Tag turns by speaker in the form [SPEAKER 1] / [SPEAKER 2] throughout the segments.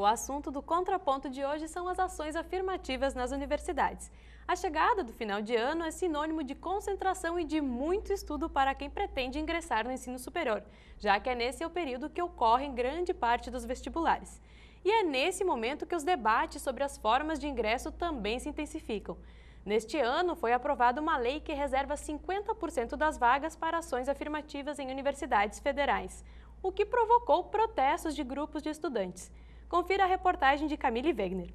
[SPEAKER 1] O assunto do Contraponto de hoje são as ações afirmativas nas universidades. A chegada do final de ano é sinônimo de concentração e de muito estudo para quem pretende ingressar no ensino superior, já que é nesse o período que ocorre grande parte dos vestibulares. E é nesse momento que os debates sobre as formas de ingresso também se intensificam. Neste ano, foi aprovada uma lei que reserva 50% das vagas para ações afirmativas em universidades federais, o que provocou protestos de grupos de estudantes. Confira a reportagem de Camille Wegner.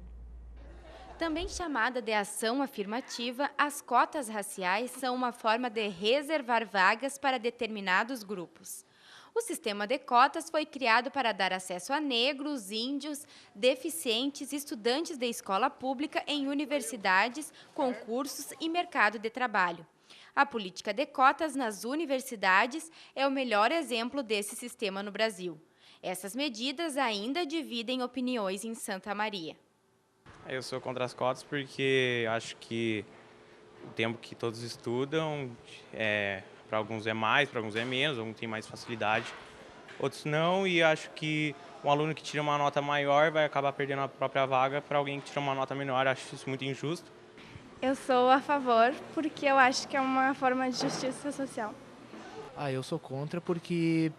[SPEAKER 2] Também chamada de ação afirmativa, as cotas raciais são uma forma de reservar vagas para determinados grupos. O sistema de cotas foi criado para dar acesso a negros, índios, deficientes e estudantes de escola pública em universidades, concursos e mercado de trabalho. A política de cotas nas universidades é o melhor exemplo desse sistema no Brasil. Essas medidas ainda dividem opiniões em Santa Maria.
[SPEAKER 3] Eu sou contra as cotas porque acho que o tempo que todos estudam, para alguns é mais, para alguns é menos, alguns têm mais facilidade, outros não, e acho que um aluno que tira uma nota maior vai acabar perdendo a própria vaga para alguém que tira uma nota menor. Acho isso muito injusto.
[SPEAKER 4] Eu sou a favor porque eu acho que é uma forma de justiça social.
[SPEAKER 5] Eu sou contra porque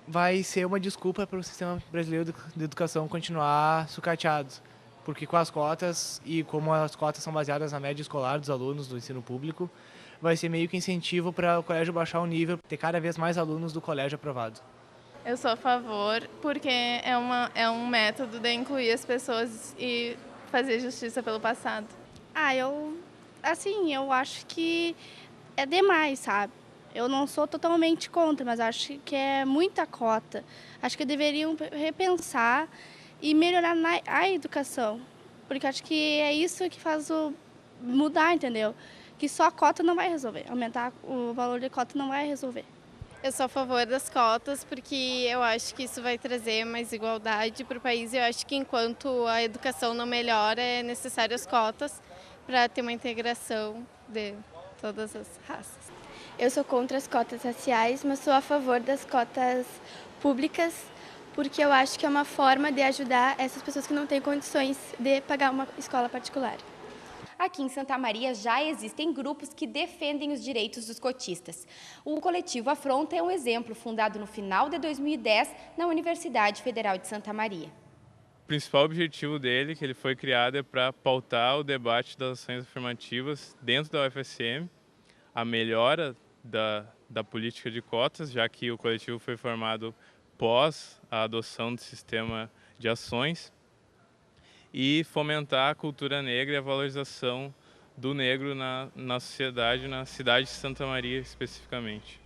[SPEAKER 5] vai ser uma desculpa para o sistema brasileiro de educação continuar sucateado. Porque com as cotas, e como as cotas são baseadas na média escolar dos alunos do ensino público, vai ser meio que incentivo para o colégio baixar o nível, ter cada vez mais alunos do colégio aprovado.
[SPEAKER 4] Eu sou a favor porque é um método de incluir as pessoas e fazer justiça pelo passado.
[SPEAKER 6] Eu acho que é demais, sabe? Eu não sou totalmente contra, mas acho que é muita cota. Acho que deveriam repensar e melhorar a educação, porque acho que é isso que faz mudar, entendeu? Que só a cota não vai resolver, aumentar o valor de cota não vai resolver.
[SPEAKER 7] Eu sou a favor das cotas porque eu acho que isso vai trazer mais igualdade para o país. Eu acho que enquanto a educação não melhora, é necessário as cotas para ter uma integração de todas as raças.
[SPEAKER 8] Eu sou contra as cotas raciais, mas sou a favor das cotas públicas, porque eu acho que é uma forma de ajudar essas pessoas que não têm condições de pagar uma escola particular.
[SPEAKER 2] Aqui em Santa Maria já existem grupos que defendem os direitos dos cotistas. O coletivo Afronta é um exemplo, fundado no final de 2010 na Universidade Federal de Santa Maria.
[SPEAKER 9] O principal objetivo dele, que ele foi criado, é para pautar o debate das ações afirmativas dentro da UFSM, a melhora da política de cotas, já que o coletivo foi formado pós a adoção do sistema de ações, e fomentar a cultura negra e a valorização do negro na sociedade, na cidade de Santa Maria especificamente.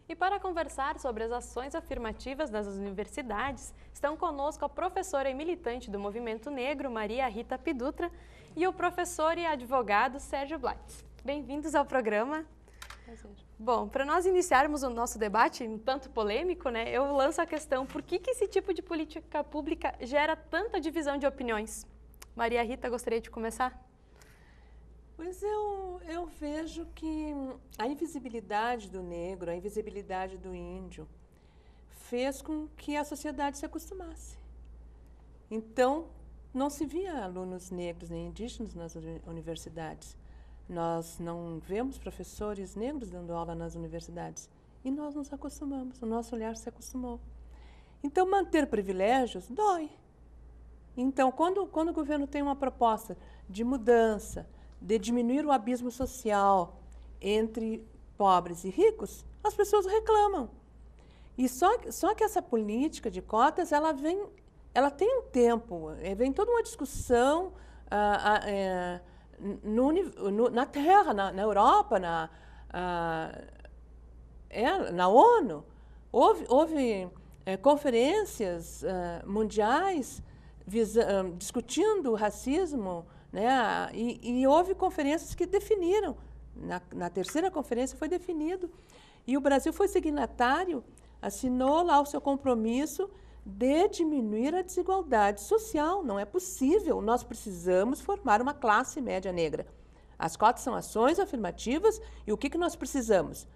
[SPEAKER 1] E para conversar sobre as ações afirmativas das universidades, estão conosco a professora e militante do Movimento Negro, Maria Rita Pidutra, e o professor e advogado Sérgio Blattes. Bem-vindos ao programa. Prazer. Bom, para nós iniciarmos o nosso debate, um tanto polêmico, eu lanço a questão: por que esse tipo de política pública gera tanta divisão de opiniões? Maria Rita, gostaria de começar?
[SPEAKER 10] Pois eu vejo que a invisibilidade do negro, a invisibilidade do índio, fez com que a sociedade se acostumasse. Então, não se via alunos negros nem indígenas nas universidades. Nós não vemos professores negros dando aula nas universidades. E nós nos acostumamos, o nosso olhar se acostumou. Então, manter privilégios dói. Então, quando o governo tem uma proposta de mudança, de diminuir o abismo social entre pobres e ricos, as pessoas reclamam. E só que essa política de cotas, ela tem um tempo, vem toda uma discussão na Terra, na Europa, na ONU. Houve conferências mundiais discutindo o racismo, e houve conferências que definiram. Na terceira conferência foi definido. E o Brasil foi signatário, assinou lá o seu compromisso de diminuir a desigualdade social. Não é possível, nós precisamos formar uma classe média negra. As cotas são ações afirmativas e o que nós precisamos?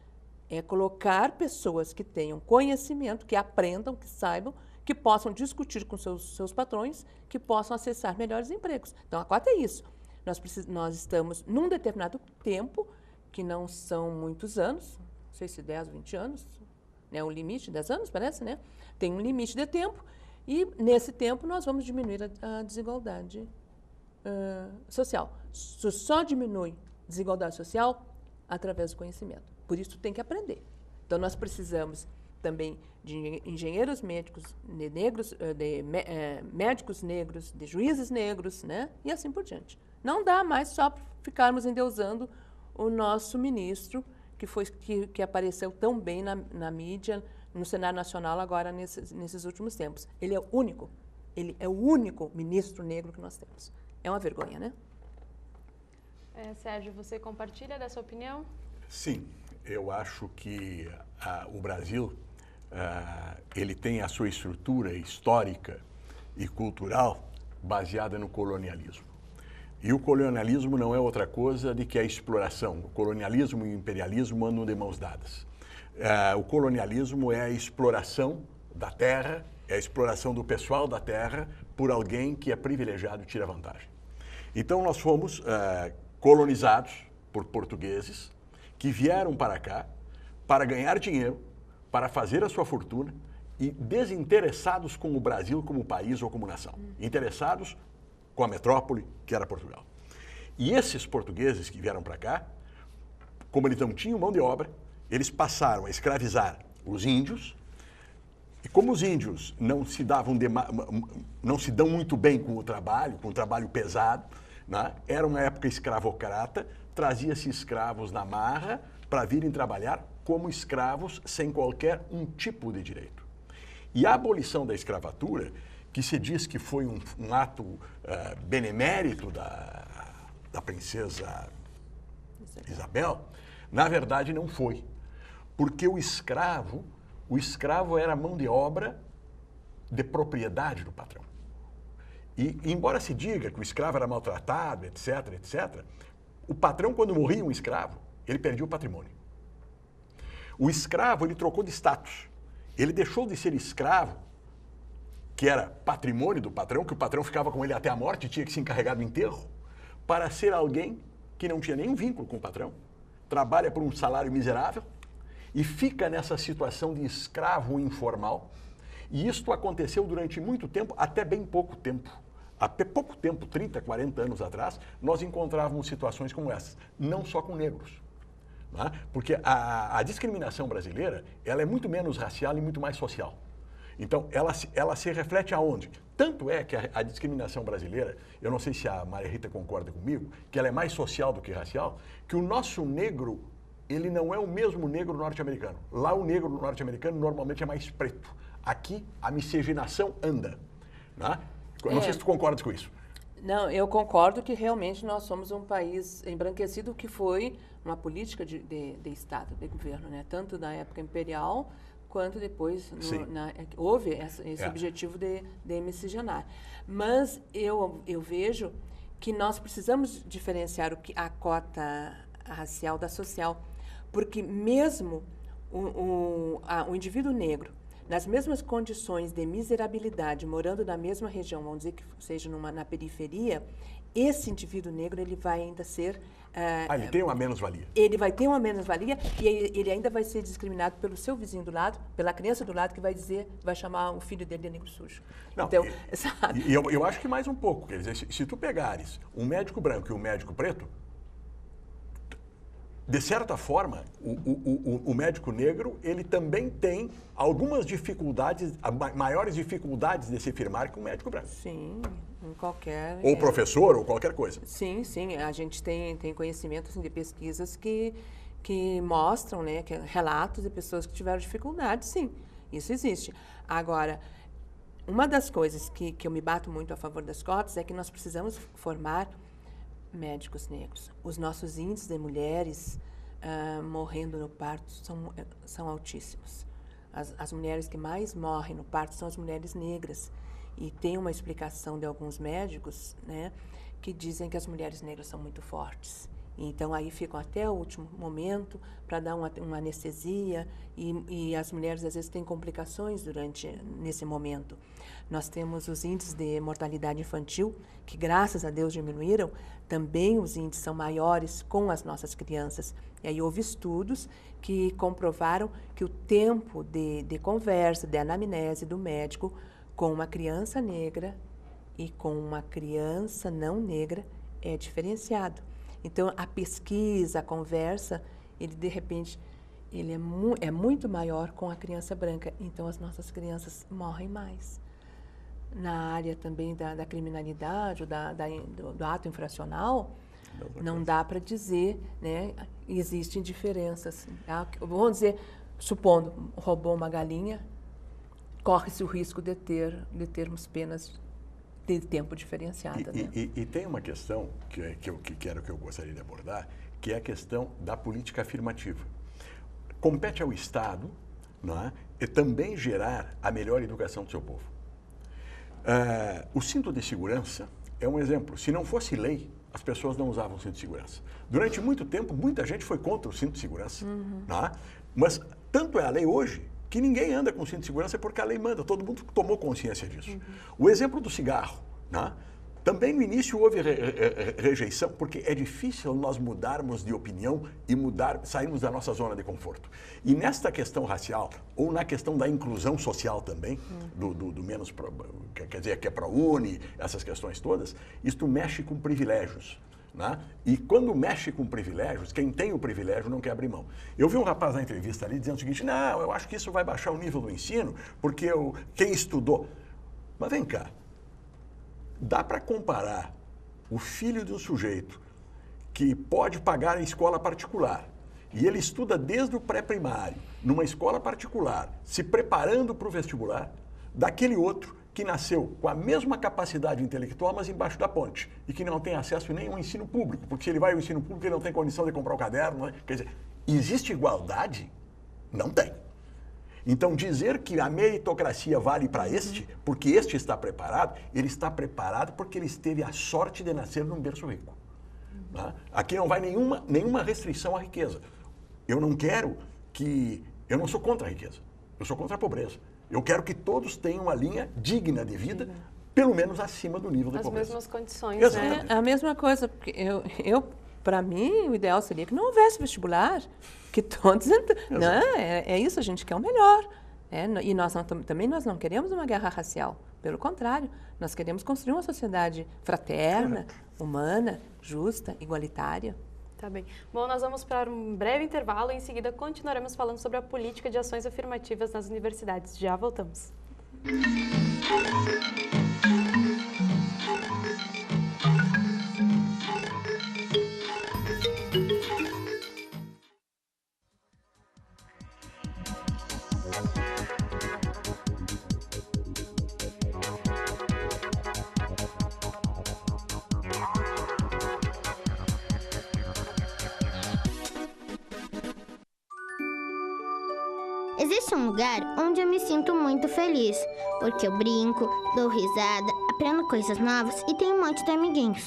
[SPEAKER 10] É colocar pessoas que tenham conhecimento, que aprendam, que saibam, que possam discutir com seus patrões, que possam acessar melhores empregos. Então, a cota é isso. Nós estamos num determinado tempo, que não são muitos anos, não sei se 10, 20 anos, né, o limite, 10 anos parece, né? Tem um limite de tempo e nesse tempo nós vamos diminuir a desigualdade social. Só diminui desigualdade social através do conhecimento. Por isso tem que aprender. Então nós precisamos também de engenheiros médicos negros, médicos negros, de juízes negros, né? E assim por diante. Não dá mais só ficarmos endeusando o nosso ministro, que apareceu tão bem na mídia, no cenário nacional agora nesses últimos tempos. Ele é o único ministro negro que nós temos. É uma vergonha, né?
[SPEAKER 1] Sérgio, você compartilha dessa opinião?
[SPEAKER 11] Sim, eu acho que o Brasil ele tem a sua estrutura histórica e cultural baseada no colonialismo. E o colonialismo não é outra coisa do que a exploração. O colonialismo e o imperialismo andam de mãos dadas. O colonialismo é a exploração da terra, é a exploração do pessoal da terra por alguém que é privilegiado e tira vantagem. Então nós fomos colonizados por portugueses que vieram para cá para ganhar dinheiro, para fazer a sua fortuna e desinteressados com o Brasil como país ou como nação. Interessados com a metrópole, que era Portugal. E esses portugueses que vieram para cá, como eles não tinham mão de obra, eles passaram a escravizar os índios, e como os índios não se dão muito bem com o trabalho pesado, né? Era uma época escravocrata, trazia-se escravos na marra para virem trabalhar como escravos sem qualquer tipo de direito. E a abolição da escravatura, que se diz que foi um ato benemérito da princesa Isabel, na verdade não foi. Porque o escravo era mão de obra de propriedade do patrão. E embora se diga que o escravo era maltratado, etc., etc., o patrão, quando morria um escravo, ele perdia o patrimônio. O escravo, ele trocou de status. Ele deixou de ser escravo, que era patrimônio do patrão, que o patrão ficava com ele até a morte e tinha que se encarregar do enterro, para ser alguém que não tinha nenhum vínculo com o patrão, trabalha por um salário miserável e fica nessa situação de escravo informal. E isto aconteceu durante muito tempo, até bem pouco tempo. Até pouco tempo, 30, 40 anos atrás, nós encontrávamos situações como essas, não só com negros. Né? Porque a discriminação brasileira, ela é muito menos racial e muito mais social. Então, ela se reflete aonde? Tanto é que a discriminação brasileira, eu não sei se a Maria Rita concorda comigo, que ela é mais social do que racial, que o nosso negro, ele não é o mesmo negro norte-americano. Lá o negro norte-americano normalmente é mais preto. Aqui a miscigenação anda. Né? Eu não sei se tu concordas com isso.
[SPEAKER 10] Não, eu concordo que realmente nós somos um país embranquecido, que foi uma política de Estado, de governo, né? Tanto na época imperial, quanto depois houve esse objetivo de miscigenar. Mas eu vejo que nós precisamos diferenciar a cota racial da social, porque mesmo o indivíduo negro, nas mesmas condições de miserabilidade, morando na mesma região, vamos dizer que seja na periferia, esse indivíduo negro ele vai ainda ser...
[SPEAKER 11] ele tem uma menos-valia.
[SPEAKER 10] Ele vai ter uma menos-valia e ele ainda vai ser discriminado pelo seu vizinho do lado, pela criança do lado, que vai chamar o filho dele de negro sujo.
[SPEAKER 11] Não,
[SPEAKER 10] então,
[SPEAKER 11] eu acho que mais um pouco. Quer dizer, se tu pegares um médico branco e um médico preto, de certa forma, o médico negro, ele também tem algumas dificuldades, maiores dificuldades de se firmar que um médico branco.
[SPEAKER 10] Sim, em qualquer...
[SPEAKER 11] Ou professor, ou qualquer coisa.
[SPEAKER 10] Sim, sim. A gente tem conhecimento assim, de pesquisas que mostram, né, relatos de pessoas que tiveram dificuldades, sim. Isso existe. Agora, uma das coisas que eu me bato muito a favor das cotas é que nós precisamos formar médicos negros. Os nossos índices de mulheres morrendo no parto são altíssimos. As mulheres que mais morrem no parto são as mulheres negras. E tem uma explicação de alguns médicos, né, que dizem que as mulheres negras são muito fortes Então, aí ficam até o último momento para dar uma anestesia e as mulheres, às vezes, têm complicações nesse momento. Nós temos os índices de mortalidade infantil, que, graças a Deus, diminuíram. Também os índices são maiores com as nossas crianças. E aí houve estudos que comprovaram que o tempo de conversa, de anamnese do médico com uma criança negra e com uma criança não negra é diferenciado. Então, a pesquisa, a conversa, ele de repente, ele é muito maior com a criança branca. Então, as nossas crianças morrem mais. Na área também da criminalidade, do ato infracional, não dá para dizer, né? Existem diferenças. Tá? Vamos dizer, supondo, roubou uma galinha, corre-se o risco de termos penas de tempo diferenciada.
[SPEAKER 11] E tem uma questão que eu gostaria de abordar, que é a questão da política afirmativa. Compete ao Estado, não é, e também gerar a melhor educação do seu povo. O cinto de segurança é um exemplo. Se não fosse lei, as pessoas não usavam cinto de segurança. Durante muito tempo, muita gente foi contra o cinto de segurança. Não é? Mas tanto é a lei hoje que ninguém anda com cinto de segurança porque a lei manda, todo mundo tomou consciência disso. O exemplo do cigarro, né? Também no início houve rejeição, porque é difícil nós mudarmos de opinião e sairmos da nossa zona de conforto. E nesta questão racial, ou na questão da inclusão social também, do menos, quer dizer, que é ProUni, essas questões todas, isto mexe com privilégios. Né? E quando mexe com privilégios, quem tem o privilégio não quer abrir mão. Eu vi um rapaz na entrevista ali dizendo o seguinte: não, eu acho que isso vai baixar o nível do ensino, porque quem estudou... Mas vem cá, dá para comparar o filho de um sujeito que pode pagar a escola particular e ele estuda desde o pré-primário, numa escola particular, se preparando para o vestibular, daquele outro que nasceu com a mesma capacidade intelectual, mas embaixo da ponte, e que não tem acesso a nenhum ensino público, porque se ele vai ao ensino público, ele não tem condição de comprar o caderno. Né? Quer dizer, existe igualdade? Não tem. Então, dizer que a meritocracia vale para este, porque este está preparado, ele está preparado porque ele teve a sorte de nascer num berço rico. Né? Aqui não vai nenhuma restrição à riqueza. Eu não sou contra a riqueza, eu sou contra a pobreza. Eu quero que todos tenham uma linha digna de vida, pelo menos acima do nível de pobreza.
[SPEAKER 1] As mesmas condições,
[SPEAKER 10] né? É a mesma coisa, porque para mim, o ideal seria que não houvesse vestibular, que todos... Não, é isso, a gente quer o melhor. E também nós não queremos uma guerra racial, pelo contrário, nós queremos construir uma sociedade fraterna, humana, justa, igualitária.
[SPEAKER 1] Tá bem. Bom, nós vamos para um breve intervalo e em seguida continuaremos falando sobre a política de ações afirmativas nas universidades. Já voltamos.
[SPEAKER 12] Existe um lugar onde eu me sinto muito feliz, porque eu brinco, dou risada, aprendo coisas novas e tenho um monte de amiguinhos.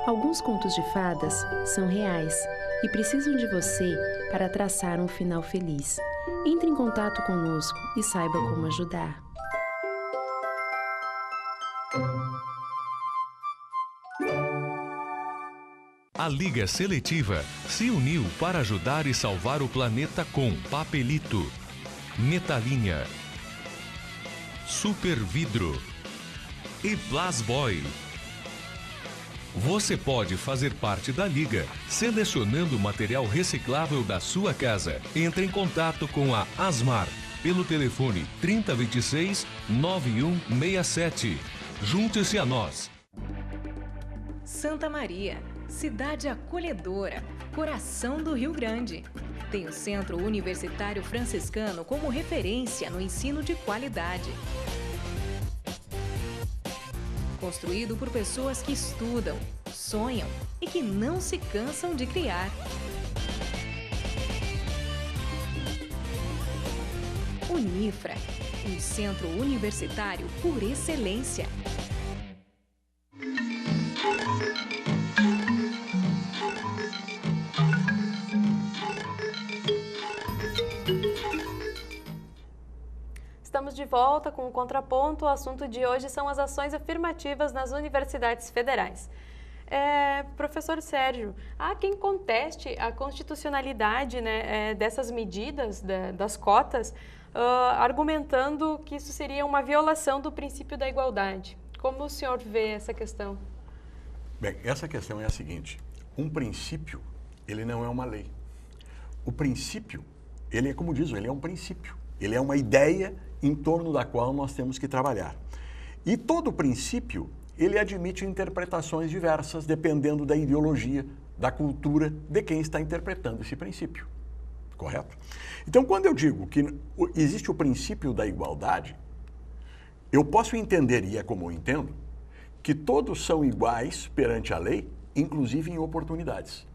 [SPEAKER 13] Alguns contos de fadas são reais e precisam de você para traçar um final feliz. Entre em contato conosco e saiba como ajudar.
[SPEAKER 14] A Liga Seletiva se uniu para ajudar e salvar o planeta com Papelito, Metalinha, Super Vidro e Plasboy. Você pode fazer parte da Liga selecionando o material reciclável da sua casa. Entre em contato com a Asmar pelo telefone 3026-9167. Junte-se a nós.
[SPEAKER 15] Santa Maria, cidade acolhedora, coração do Rio Grande. Tem o Centro Universitário Franciscano como referência no ensino de qualidade. Construído por pessoas que estudam, sonham e que não se cansam de criar. Unifra, um centro universitário por excelência.
[SPEAKER 1] Estamos de volta com o Contraponto. O assunto de hoje são as ações afirmativas nas universidades federais. Professor Sérgio, há quem conteste a constitucionalidade, né, dessas medidas, das cotas, argumentando que isso seria uma violação do princípio da igualdade. Como o senhor vê essa questão?
[SPEAKER 11] Bem, essa questão é a seguinte: um princípio, ele não é uma lei. O princípio, ele é, como diz, ele é um princípio. Ele é uma ideia em torno da qual nós temos que trabalhar. E todo princípio, ele admite interpretações diversas, dependendo da ideologia, da cultura de quem está interpretando esse princípio. Correto? Então, quando eu digo que existe o princípio da igualdade, eu posso entender, e é como eu entendo, que todos são iguais perante a lei, inclusive em oportunidades.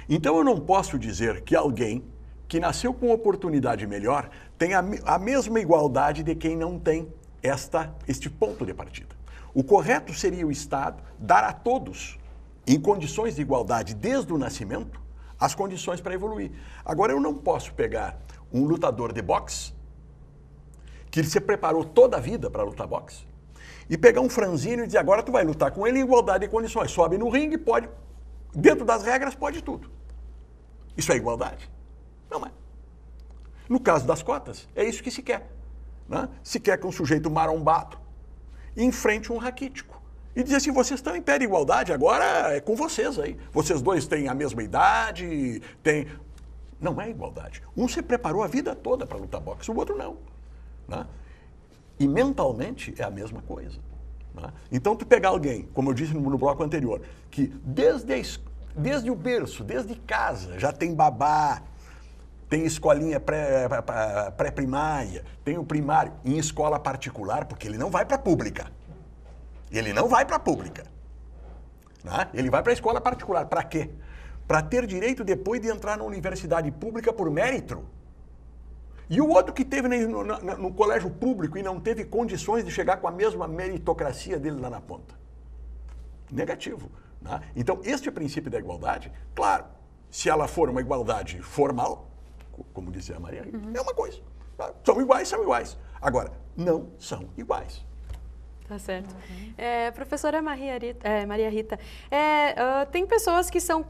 [SPEAKER 11] Então, eu não posso dizer que alguém que nasceu com oportunidade melhor tem a mesma igualdade de quem não tem este ponto de partida. O correto seria o Estado dar a todos, em condições de igualdade desde o nascimento, as condições para evoluir. Agora, eu não posso pegar um lutador de boxe, que se preparou toda a vida para lutar boxe, e pegar um franzino e dizer, agora tu vai lutar com ele em igualdade de condições. Sobe no ringue, pode, dentro das regras, pode tudo. Isso é igualdade? Não é. No caso das cotas, é isso que se quer. Né? Se quer que um sujeito marombado enfrente um raquítico e dizer assim, vocês estão em pé de igualdade, agora é com vocês aí. Vocês dois têm a mesma idade, têm... Não é igualdade. Um se preparou a vida toda para lutar boxe, o outro não. Né? E mentalmente é a mesma coisa. Né? Então, tu pegar alguém, como eu disse no bloco anterior, que desde o berço, desde casa, já tem babá, tem escolinha pré-primária, tem o primário em escola particular, porque ele não vai para a pública. Ele não vai para a pública. Né? Ele vai para a escola particular. Para quê? Para ter direito depois de entrar na universidade pública por mérito. E o outro que teve no colégio público e não teve condições de chegar com a mesma meritocracia dele lá na ponta. Negativo. Né? Então, este princípio da igualdade, claro, se ela for uma igualdade formal, como dizia a Maria Rita, é uma coisa. São iguais. Agora, não são iguais.
[SPEAKER 1] Tá certo. Professora Maria Rita, tem pessoas que são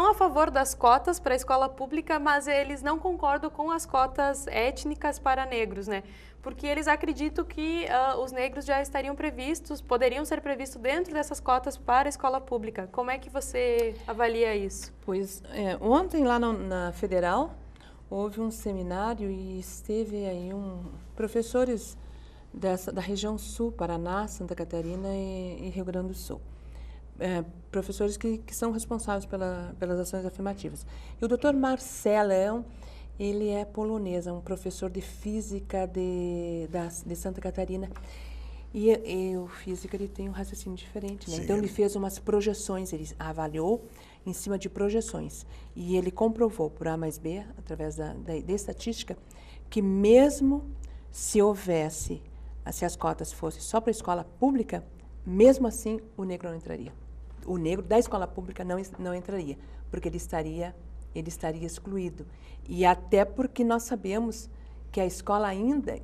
[SPEAKER 1] a favor das cotas para a escola pública, mas eles não concordam com as cotas étnicas para negros, né? Porque eles acreditam que os negros já estariam poderiam ser previstos dentro dessas cotas para a escola pública. Como é que você avalia isso?
[SPEAKER 16] Pois, ontem lá na Federal, houve um seminário e esteve aí professores da região sul, Paraná, Santa Catarina e Rio Grande do Sul. Professores que são responsáveis pelas ações afirmativas. E o Dr. Marcelão, ele é polonês, é um professor de física de Santa Catarina. E o físico ele tem um raciocínio diferente, né? Então ele fez umas projeções, ele avaliou em cima de projeções. E ele comprovou por A mais B, através da estatística, que mesmo se as cotas fossem só para a escola pública, mesmo assim o negro não entraria. O negro da escola pública não entraria, porque ele estaria excluído. E até porque nós sabemos que a escola ainda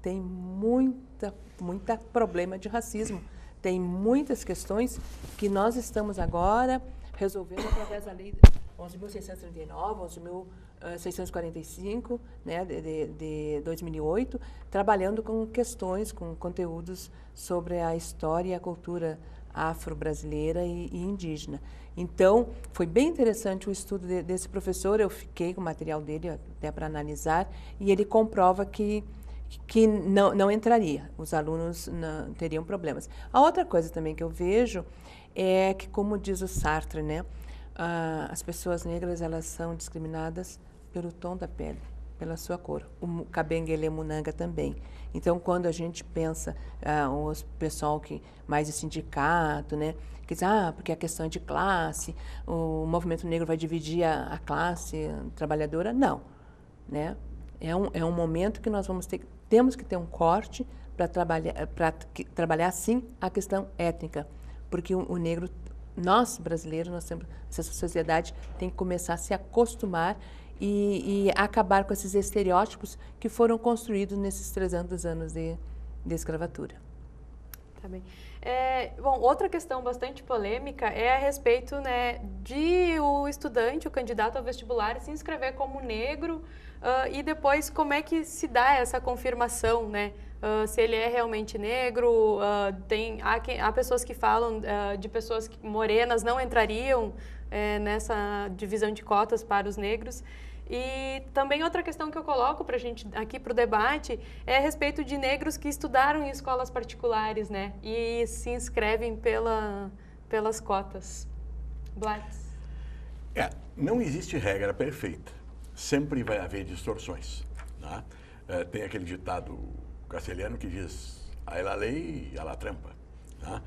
[SPEAKER 16] tem muita problema de racismo. Tem muitas questões que nós estamos agora resolvendo através da lei 11.639, 11.645, né, de 2008, trabalhando com questões, com conteúdos sobre a história e a cultura afro-brasileira e indígena. Então, foi bem interessante o estudo desse professor, eu fiquei com o material dele até para analisar, e ele comprova que não entraria, os alunos não teriam problemas. A outra coisa também que eu vejo é que, como diz o Sartre, né, as pessoas negras elas são discriminadas pelo tom da pele, pela sua cor. O Kabengele Munanga também. Então, quando a gente pensa, o pessoal que mais de sindicato, né, que diz, porque a questão é de classe, o movimento negro vai dividir a classe trabalhadora, não, né? É um momento que nós temos que ter um corte para trabalhar sim a questão étnica, porque o negro, nós brasileiros, essa sociedade tem que começar a se acostumar e acabar com esses estereótipos que foram construídos nesses 300 anos de escravatura.
[SPEAKER 1] Tá bem. Bom, outra questão bastante polêmica é a respeito, né, de o estudante, o candidato ao vestibular, se inscrever como negro e depois como é que se dá essa confirmação, né? Se ele é realmente negro, há pessoas que falam de pessoas morenas não entrariam nessa divisão de cotas para os negros. E também outra questão que eu coloco para a gente aqui para o debate é a respeito de negros que estudaram em escolas particulares, né? E se inscrevem pelas cotas. Blatz.
[SPEAKER 11] Não existe regra perfeita. Sempre vai haver distorções. Né? Tem aquele ditado castelhano que diz: "A la lei e a la trampa". Né?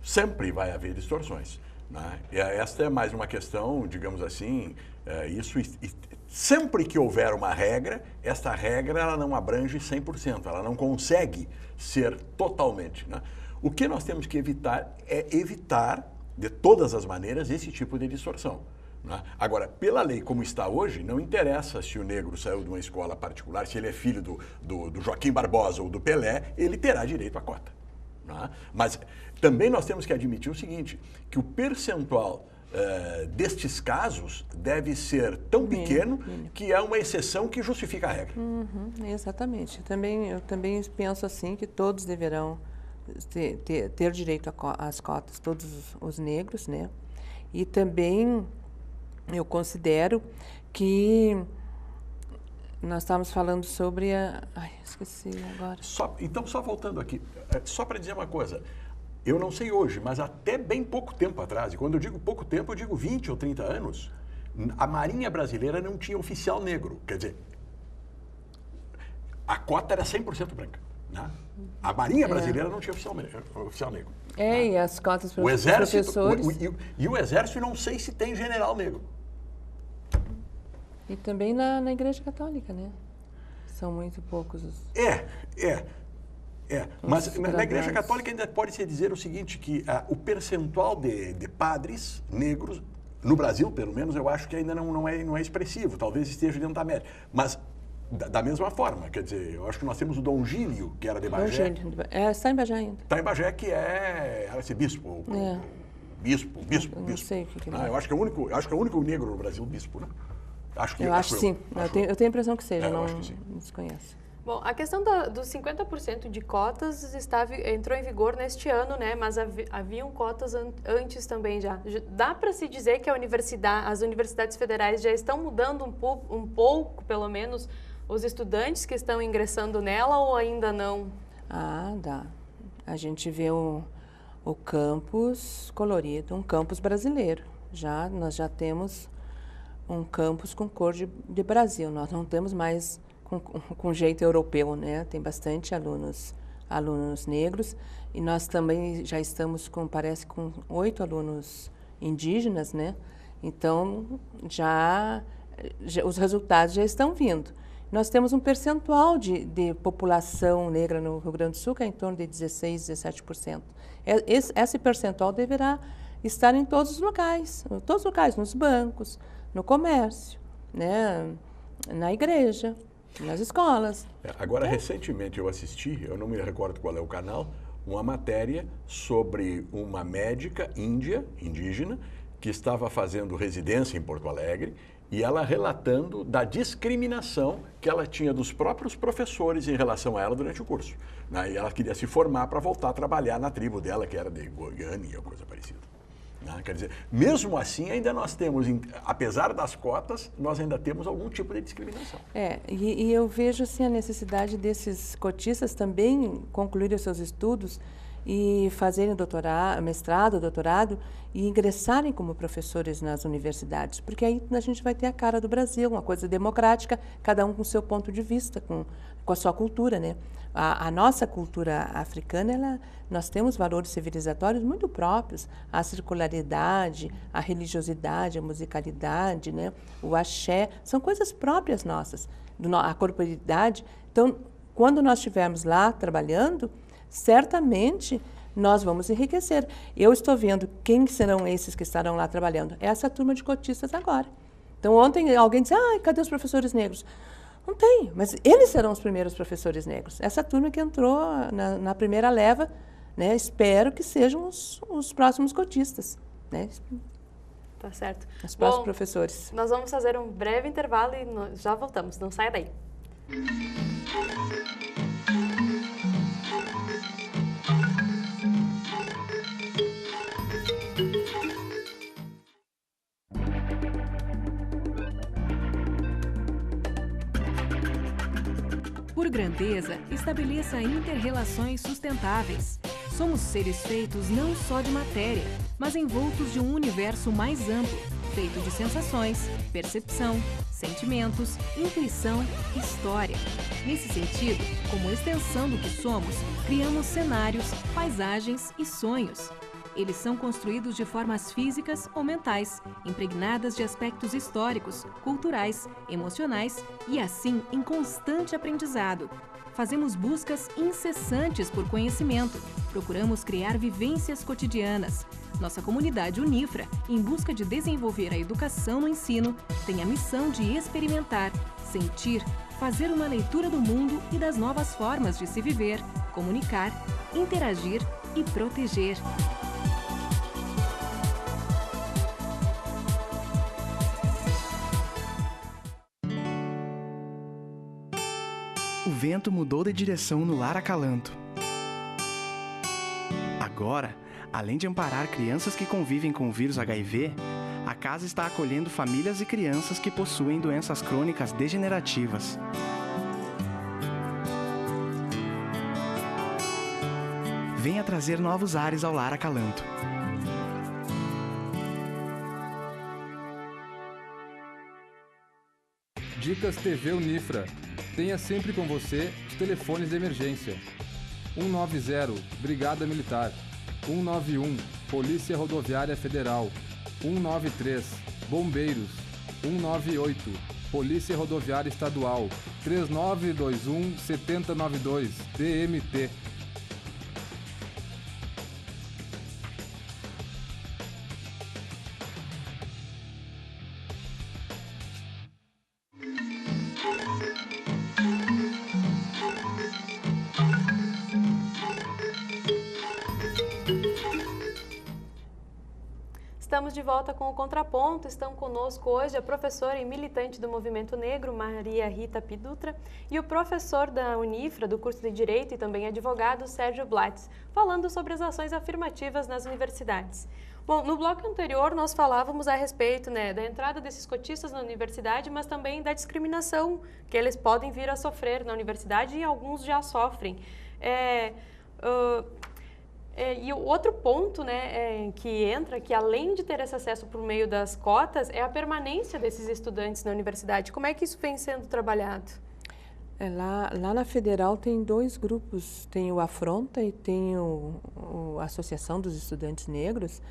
[SPEAKER 11] Sempre vai haver distorções. Né? E esta é mais uma questão, digamos assim, sempre que houver uma regra, esta regra ela não abrange 100%, ela não consegue ser totalmente. Né? O que nós temos que evitar é evitar, de todas as maneiras, esse tipo de distorção. Né? Agora, pela lei como está hoje, não interessa se o negro saiu de uma escola particular, se ele é filho do Joaquim Barbosa ou do Pelé, ele terá direito à cota. Né? Mas também nós temos que admitir o seguinte, que o percentual destes casos deve ser tão pequeno que é uma exceção que justifica a regra.
[SPEAKER 16] Exatamente. Eu também penso assim que todos deverão ter direito às cotas, todos os negros, né? E também eu considero que nós estávamos falando sobre esqueci agora.
[SPEAKER 11] Então, só voltando aqui, só para dizer uma coisa. Eu não sei hoje, mas até bem pouco tempo atrás, e quando eu digo pouco tempo, eu digo 20 ou 30 anos, a Marinha Brasileira não tinha oficial negro. Quer dizer, a cota era 100% branca. Né? A Marinha Brasileira não tinha oficial negro. Né?
[SPEAKER 16] E as cotas para
[SPEAKER 11] os
[SPEAKER 16] professores.
[SPEAKER 11] E o Exército, não sei se tem general negro.
[SPEAKER 16] E também na Igreja Católica, né? São muito poucos os...
[SPEAKER 11] Mas na Igreja Católica ainda pode-se dizer o seguinte, que o percentual de padres negros, no Brasil, pelo menos, eu acho que ainda não é expressivo, talvez esteja dentro da média. Mas, da mesma forma, quer dizer, eu acho que nós temos o Dom Gílio, que era de Bagé.
[SPEAKER 16] Está em Bagé ainda.
[SPEAKER 11] Está em Bagé, que era esse bispo. Bispo.
[SPEAKER 16] Não sei o que é.
[SPEAKER 11] Eu acho que é o único negro no Brasil bispo, né?
[SPEAKER 16] Eu acho sim. Eu tenho a impressão que seja, não desconheço.
[SPEAKER 1] Bom, a questão dos 50% de cotas entrou em vigor neste ano, né? Mas haviam cotas antes também já. Dá para se dizer que as universidades federais já estão mudando um pouco, pelo menos, os estudantes que estão ingressando nela ou ainda não?
[SPEAKER 16] Dá. A gente vê o campus colorido, um campus brasileiro. Nós já temos um campus com cor de Brasil. Nós não temos mais com jeito europeu, né? Tem bastante alunos negros e nós também já estamos parece com 8 alunos indígenas, né? Então já os resultados já estão vindo. Nós temos um percentual de população negra no Rio Grande do Sul que é em torno de 16, 17%. Esse percentual deverá estar em todos os locais, nos bancos, no comércio, né? Na igreja, nas escolas.
[SPEAKER 11] Agora, recentemente eu assisti, eu não me recordo qual é o canal, uma matéria sobre uma médica indígena, que estava fazendo residência em Porto Alegre, e ela relatando da discriminação que ela tinha dos próprios professores em relação a ela durante o curso. E ela queria se formar para voltar a trabalhar na tribo dela, que era de Goiânia, coisa parecida. Quer dizer, mesmo assim, ainda nós temos, apesar das cotas, nós ainda temos algum tipo de discriminação.
[SPEAKER 16] E eu vejo assim, a necessidade desses cotistas também concluírem os seus estudos e fazerem mestrado, doutorado e ingressarem como professores nas universidades, porque aí a gente vai ter a cara do Brasil, uma coisa democrática, cada um com o seu ponto de vista, com a sua cultura, né? A nossa cultura africana, nós temos valores civilizatórios muito próprios, a circularidade, a religiosidade, a musicalidade, né? O axé, são coisas próprias nossas, a corporeidade. Então, quando nós estivermos lá trabalhando, certamente nós vamos enriquecer. Eu estou vendo quem serão esses que estarão lá trabalhando. É essa turma de cotistas agora. Então, ontem alguém disse, cadê os professores negros? Não tem, mas eles serão os primeiros professores negros. Essa turma que entrou na primeira leva, né, espero que sejam os próximos cotistas, né?
[SPEAKER 1] Tá certo.
[SPEAKER 16] Os próximos professores.
[SPEAKER 1] Nós vamos fazer um breve intervalo e já voltamos. Não saia daí.
[SPEAKER 15] Por grandeza, estabeleça inter-relações sustentáveis. Somos seres feitos não só de matéria, mas envoltos de um universo mais amplo, feito de sensações, percepção, sentimentos, intuição, história. Nesse sentido, como extensão do que somos, criamos cenários, paisagens e sonhos. Eles são construídos de formas físicas ou mentais, impregnadas de aspectos históricos, culturais, emocionais e, assim, em constante aprendizado. Fazemos buscas incessantes por conhecimento, procuramos criar vivências cotidianas. Nossa comunidade Unifra, em busca de desenvolver a educação no ensino, tem a missão de experimentar, sentir, fazer uma leitura do mundo e das novas formas de se viver, comunicar, interagir e proteger.
[SPEAKER 17] O vento mudou de direção no Lar Acalanto. Agora, além de amparar crianças que convivem com o vírus HIV, a casa está acolhendo famílias e crianças que possuem doenças crônicas degenerativas. Venha trazer novos ares ao Lar Acalanto.
[SPEAKER 18] Dicas TV Unifra. Tenha sempre com você os telefones de emergência. 190, Brigada Militar. 191, Polícia Rodoviária Federal. 193, Bombeiros. 198, Polícia Rodoviária Estadual. 3921-7092, DMT.
[SPEAKER 1] Estamos de volta com o Contraponto. Estão conosco hoje a professora e militante do Movimento Negro, Maria Rita Pidutra, e o professor da Unifra, do curso de Direito e também advogado, Sérgio Blatz, falando sobre as ações afirmativas nas universidades. Bom, no bloco anterior nós falávamos a respeito, né, da entrada desses cotistas na universidade, mas também da discriminação que eles podem vir a sofrer na universidade e alguns já sofrem. E o outro ponto, né, que entra, que além de ter esse acesso por meio das cotas, é a permanência desses estudantes na universidade. Como é que isso vem sendo trabalhado?
[SPEAKER 16] Lá na Federal tem dois grupos, tem o Afronta e tem a Associação dos Estudantes Negros,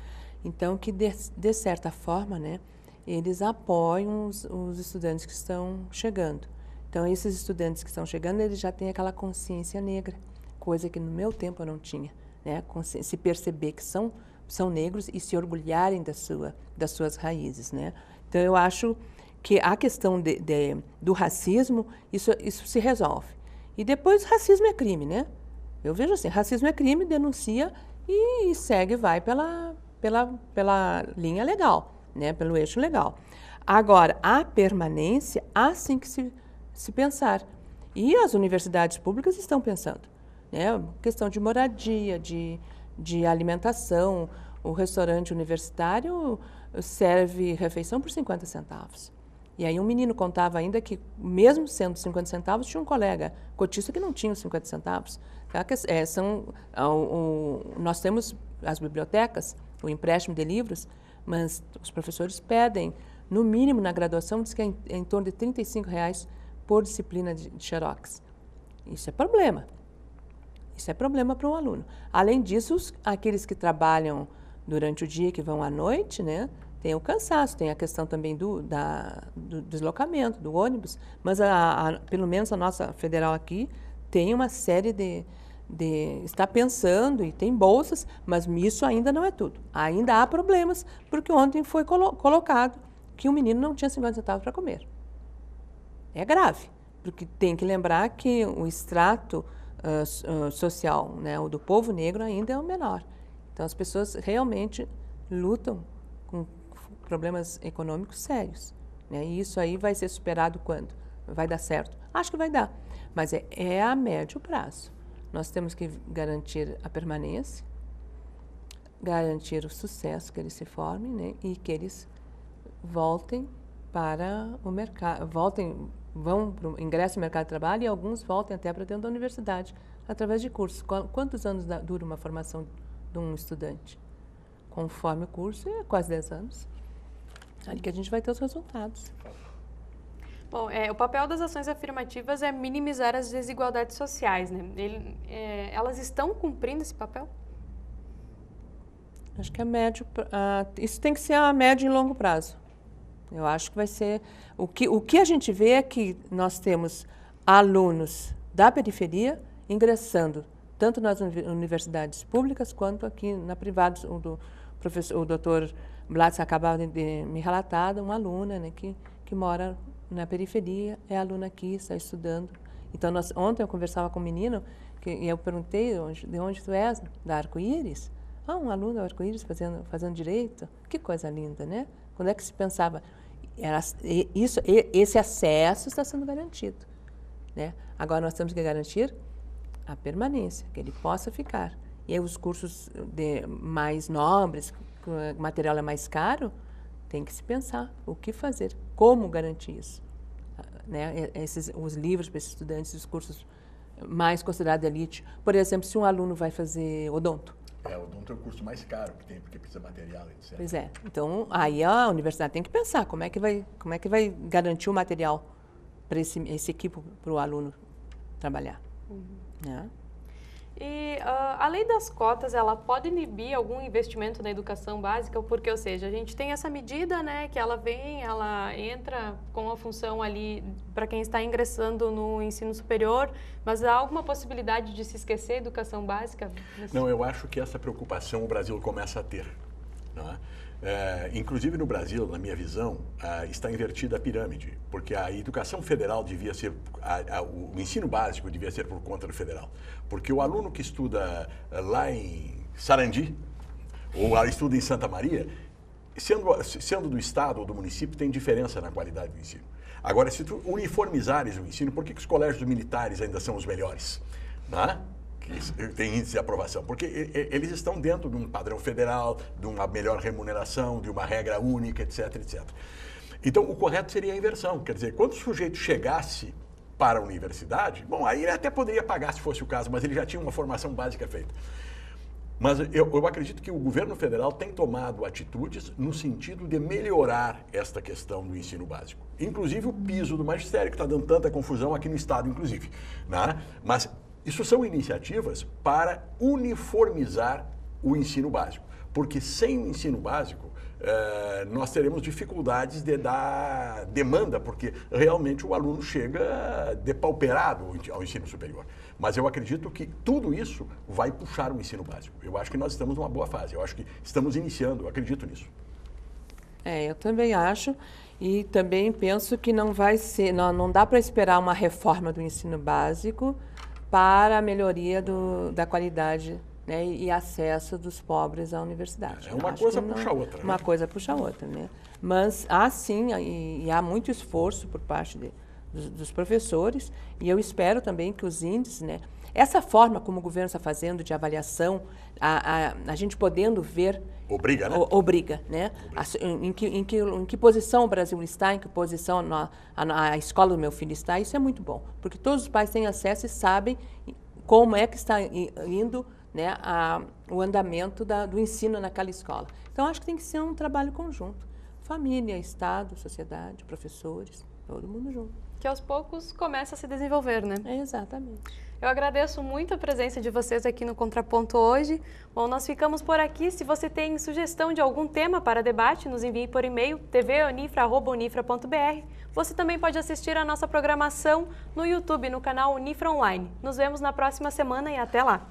[SPEAKER 16] então que de certa forma, né, eles apoiam os estudantes que estão chegando. Então esses estudantes que estão chegando, eles já têm aquela consciência negra, coisa que no meu tempo eu não tinha. Né, se perceber que são negros e se orgulharem das suas raízes. Né? Então, eu acho que a questão do racismo, isso se resolve. E depois, racismo é crime, né? Eu vejo assim, racismo é crime, denuncia e segue, vai pela linha legal, né? Pelo eixo legal. Agora, a permanência, há sim que se pensar. E as universidades públicas estão pensando. Questão de moradia, de alimentação. O restaurante universitário serve refeição por 50 centavos. E aí um menino contava ainda que, mesmo sendo 50 centavos, tinha um colega cotista que não tinha os 50 centavos. Nós temos as bibliotecas, o empréstimo de livros, mas os professores pedem, no mínimo na graduação, diz que é em torno de R$35 por disciplina de xerox. Isso é problema. Isso é problema para um aluno. Além disso, aqueles que trabalham durante o dia, que vão à noite, né, tem o cansaço, tem a questão também do deslocamento, do ônibus, mas pelo menos a nossa federal aqui tem uma série está pensando e tem bolsas, mas isso ainda não é tudo. Ainda há problemas, porque ontem foi colocado que o menino não tinha 50 centavos para comer. É grave, porque tem que lembrar que o extrato social, né, o do povo negro ainda é o menor. Então, as pessoas realmente lutam com problemas econômicos sérios, né? E isso aí vai ser superado quando? Vai dar certo? Acho que vai dar, mas é a médio prazo. Nós temos que garantir a permanência, garantir o sucesso, que eles se formem, né? E que eles voltem para o mercado, ingressem no mercado de trabalho, e alguns voltem até para dentro da universidade, através de cursos. Quantos anos dura uma formação de um estudante? Conforme o curso, é quase 10 anos. Ali que a gente vai ter os resultados.
[SPEAKER 1] Bom, o papel das ações afirmativas é minimizar as desigualdades sociais, né? Elas estão cumprindo esse papel?
[SPEAKER 16] Acho que isso tem que ser a médio e longo prazo. Eu acho que vai ser... O que a gente vê é que nós temos alunos da periferia ingressando tanto nas universidades públicas quanto aqui na privada. O doutor Blatz acabava de me relatar, uma aluna, né, que mora na periferia, é aluna aqui, está estudando. Então, ontem eu conversava com um menino e eu perguntei de onde tu és, da Arco-Íris. Um aluno da Arco-Íris fazendo direito. Que coisa linda, né? Quando é que se pensava? Esse acesso está sendo garantido, né? Agora nós temos que garantir a permanência, que ele possa ficar. E aí os cursos mais nobres, o material é mais caro, tem que se pensar o que fazer, como garantir isso, né? Os livros para esses estudantes, os cursos mais considerados elite. Por exemplo, se um aluno vai fazer odonto.
[SPEAKER 11] O odonto é o curso mais caro que tem, porque precisa de material, etc.
[SPEAKER 16] Pois é. Então, aí a universidade tem que pensar como é que vai garantir o material para esse equipe, para o aluno trabalhar. Né?
[SPEAKER 1] E a lei das cotas, ela pode inibir algum investimento na educação básica? Porque, ou seja, a gente tem essa medida, né, que ela entra com a função ali para quem está ingressando no ensino superior, mas há alguma possibilidade de se esquecer a educação básica?
[SPEAKER 11] Não, eu acho que essa preocupação o Brasil começa a ter, né? Inclusive no Brasil, na minha visão, está invertida a pirâmide, porque a educação federal devia ser, o ensino básico devia ser por conta do federal, porque o aluno que estuda lá em Sarandi, ou estuda em Santa Maria, sendo do estado ou do município, tem diferença na qualidade do ensino. Agora, se tu uniformizares o ensino, por que os colégios militares ainda são os melhores, né? Que tem índice de aprovação, porque eles estão dentro de um padrão federal, de uma melhor remuneração, de uma regra única, etc, etc. Então, o correto seria a inversão, quer dizer, quando o sujeito chegasse para a universidade, bom, aí ele até poderia pagar se fosse o caso, mas ele já tinha uma formação básica feita. Mas eu acredito que o governo federal tem tomado atitudes no sentido de melhorar esta questão do ensino básico. Inclusive o piso do magistério, que está dando tanta confusão aqui no estado, inclusive, né? Mas isso são iniciativas para uniformizar o ensino básico, porque sem o ensino básico nós teremos dificuldades de dar demanda, porque realmente o aluno chega depauperado ao ensino superior. Mas eu acredito que tudo isso vai puxar o ensino básico. Eu acho que nós estamos numa boa fase, eu acho que estamos iniciando, eu acredito nisso.
[SPEAKER 16] Eu também acho. E também penso que não vai ser, não dá para esperar uma reforma do ensino básico para a melhoria da qualidade, né, e acesso dos pobres à universidade.
[SPEAKER 11] Uma coisa puxa a outra.
[SPEAKER 16] Uma coisa puxa a outra, né? Mas há sim, e há muito esforço por parte dos professores, e eu espero também que os índices, né, essa forma como o governo está fazendo de avaliação, a gente podendo ver...
[SPEAKER 11] Obriga, né?
[SPEAKER 16] Obriga, né? Em que posição o Brasil está, em que posição a escola do meu filho está, isso é muito bom, porque todos os pais têm acesso e sabem como é que está indo, né, o andamento do ensino naquela escola. Então, acho que tem que ser um trabalho conjunto. Família, Estado, sociedade, professores, todo mundo junto.
[SPEAKER 1] Que aos poucos começa a se desenvolver, né?
[SPEAKER 16] Exatamente.
[SPEAKER 1] Eu agradeço muito a presença de vocês aqui no Contraponto hoje. Bom, nós ficamos por aqui. Se você tem sugestão de algum tema para debate, nos envie por e-mail tv.unifra@unifra.br. Você também pode assistir a nossa programação no YouTube, no canal Unifra Online. Nos vemos na próxima semana e até lá!